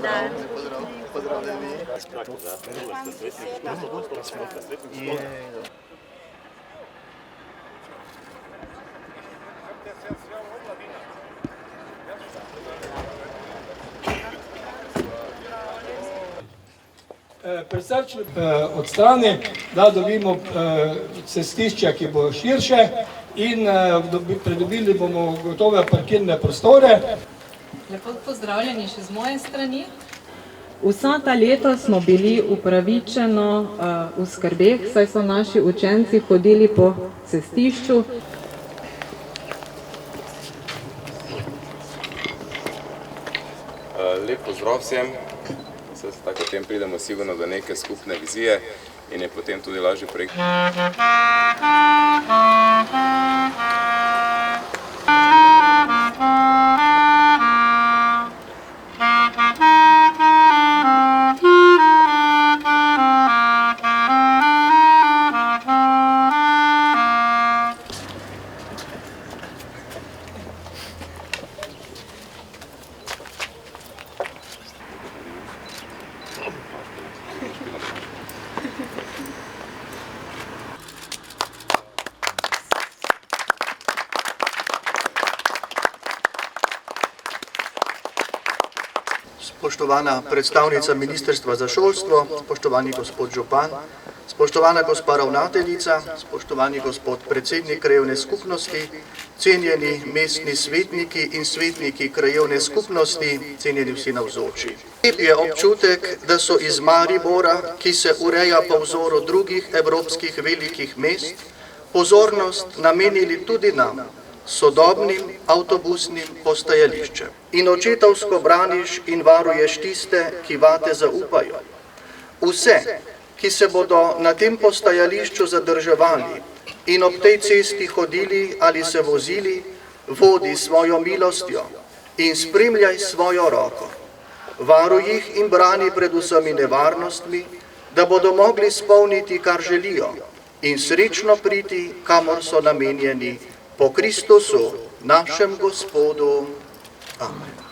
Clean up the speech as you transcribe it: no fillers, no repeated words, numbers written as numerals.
dan. Pozdravljeni. Prisrčno od strani, da dobimo cestišče, ki bo širše in pridobili bomo gotove parkirne prostore. Lepo pozdravljeni še z moje strani. Vsa ta leta smo bili upravičeno v skrbeh, saj so naši učenci hodili po cestišču. Lep pozdrav vsem. Tako potem pridemo sigurno do neke skupne vizije in je potem tudi lažji projekt. Spoštovana predstavnica Ministrstva za šolstvo, spoštovani gospod župan, spoštovana gospa ravnateljica, spoštovani gospod predsednik krajevne skupnosti, cenjeni mestni svetniki in svetniki krajevne skupnosti, cenjeni vsi navzoči. Lep je občutek, da so iz Maribora, ki se ureja po vzoru drugih evropskih velikih mest, pozornost namenili tudi nam, sodobnim avtobusnim postajališčem. In očetovsko braniš in varuješ tiste, ki vate zaupajo. Vse, ki se bodo na tem postajališču zadrževali in ob tej cesti hodili ali se vozili, vodi svojo milostjo in spremljaj svojo roko. Varuj jih in brani pred vsemi nevarnostmi, da bodo mogli spolniti, kar želijo in srečno priti, kamor so namenjeni, po Kristusu, našem Gospodu. Amen.